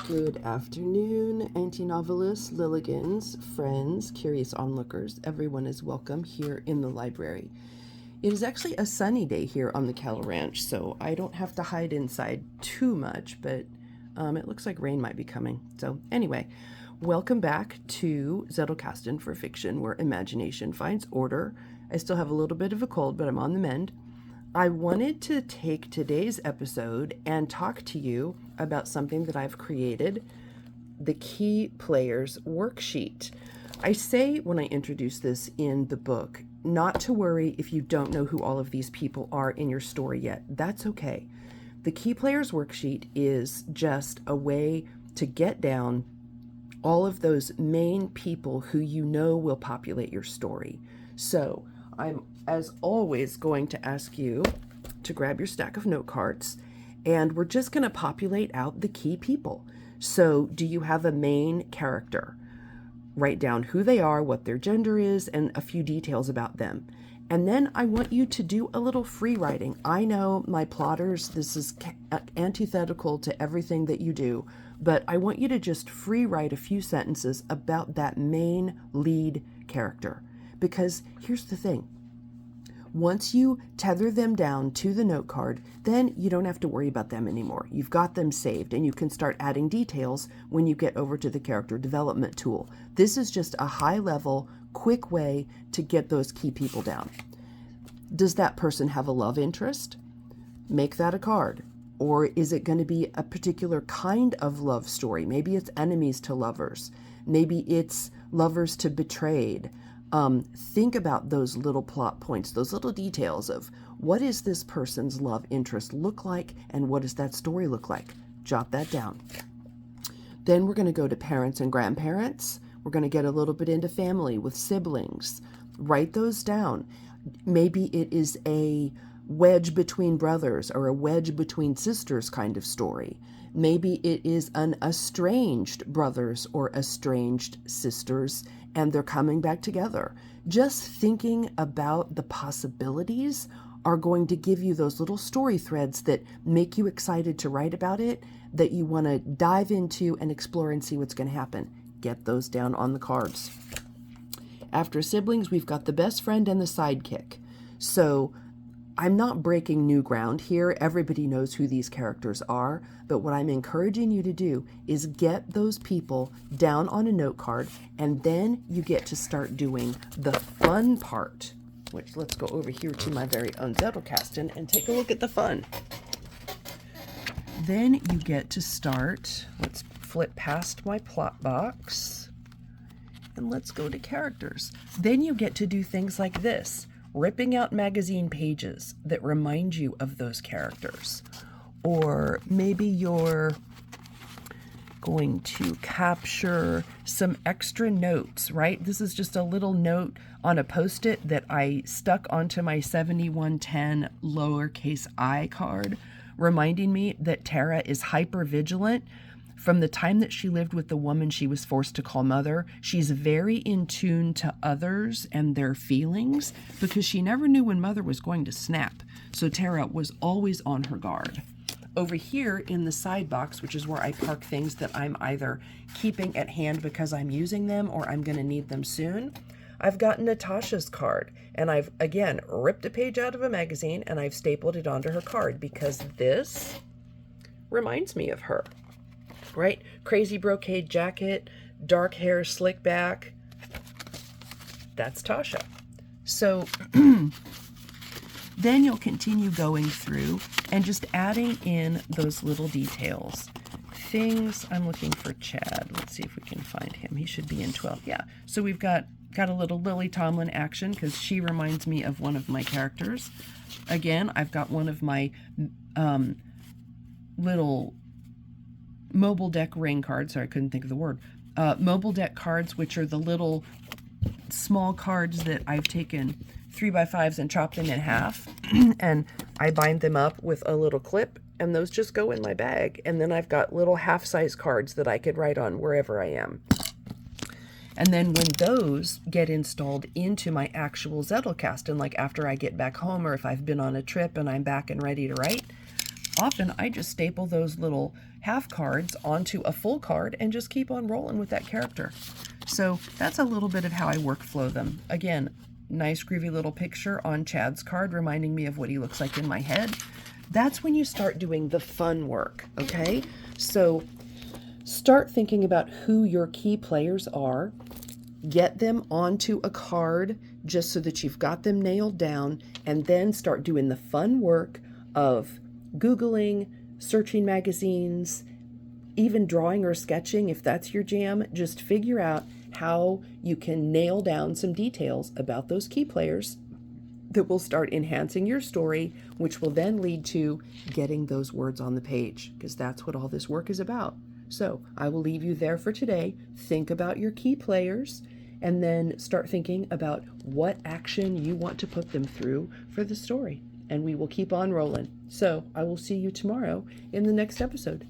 Good afternoon, anti-novelists, Lilligans, friends, curious onlookers. Everyone is welcome here in the library. It is actually a sunny day here on the Cal Ranch, so I don't have to hide inside too much, but it looks like rain might be coming. So anyway, welcome back to Zettelkasten for Fiction, where imagination finds order. I still have a little bit of a cold, but I'm on the mend. I wanted to take today's episode and talk to you about something that I've created, the Key Players Worksheet. I say when I introduce this in the book, not to worry if you don't know who all of these people are in your story yet. That's okay. The Key Players Worksheet is just a way to get down all of those main people who you know will populate your story. So I'm, as always, going to ask you to grab your stack of note cards, and we're just going to populate out the key people. So do you have a main character? Write down who they are, what their gender is, and a few details about them. And then I want you to do a little free writing. I know, my plotters, this is antithetical to everything that you do, but I want you to just free write a few sentences about that main lead character. Because here's the thing. Once you tether them down to the note card, then you don't have to worry about them anymore. You've got them saved, and you can start adding details when you get over to the character development tool. This is just a high-level, quick way to get those key people down. Does that person have a love interest? Make that a card. Or is it going to be a particular kind of love story? Maybe it's enemies to lovers. Maybe it's lovers to betrayed. Think about those little plot points, those little details of what is this person's love interest look like and what does that story look like? Jot that down. Then we're going to go to parents and grandparents. We're going to get a little bit into family with siblings. Write those down. Maybe it is a wedge between brothers or a wedge between sisters kind of story. Maybe it is an estranged brothers or estranged sisters, and they're coming back together. Just thinking about the possibilities are going to give you those little story threads that make you excited to write about it, that you want to dive into and explore and see what's going to happen. Get those down on the cards. After siblings, we've got the best friend and the sidekick. So I'm not breaking new ground here. Everybody knows who these characters are, but what I'm encouraging you to do is get those people down on a note card, and then you get to start doing the fun part, which let's go over here to my very own Zettelkasten and take a look at the fun. Then you get to start, let's flip past my plot box, and let's go to characters. Then you get to do things like this. Ripping out magazine pages that remind you of those characters. Or maybe you're going to capture some extra notes, right? This is just a little note on a Post-it that I stuck onto my 7110 lowercase I card, reminding me that Tara is hyper vigilant. From the time that she lived with the woman she was forced to call mother, she's very in tune to others and their feelings because she never knew when mother was going to snap. So Tara was always on her guard. Over here in the side box, which is where I park things that I'm either keeping at hand because I'm using them or I'm going to need them soon, I've got Natasha's card. And I've, again, ripped a page out of a magazine and I've stapled it onto her card because this reminds me of her. Right? Crazy brocade jacket, dark hair, slick back. That's Tasha. So then you'll continue going through and just adding in those little details. Things, I'm looking for Chad. Let's see if we can find him. He should be in 12. Yeah. So we've got a little Lily Tomlin action because she reminds me of one of my characters. Again, I've got one of my little mobile deck ring cards. Sorry, I couldn't think of the word. Mobile deck cards, which are the little small cards that I've taken 3x5s and chopped them in half. And I bind them up with a little clip, and those just go in my bag. And then I've got little half-size cards that I could write on wherever I am. And then when those get installed into my actual Zettelkasten, like after I get back home or if I've been on a trip and I'm back and ready to write, often I just staple those little half cards onto a full card and just keep on rolling with that character. So that's a little bit of how I workflow them. Again, nice groovy little picture on Chad's card reminding me of what he looks like in my head. That's when you start doing the fun work, okay? So start thinking about who your key players are. Get them onto a card just so that you've got them nailed down, and then start doing the fun work of Googling, searching magazines, even drawing or sketching if that's your jam. Just figure out how you can nail down some details about those key players that will start enhancing your story, which will then lead to getting those words on the page, because that's what all this work is about. So I will leave you there for today. Think about your key players and then start thinking about what action you want to put them through for the story. And we will keep on rolling. So I will see you tomorrow in the next episode.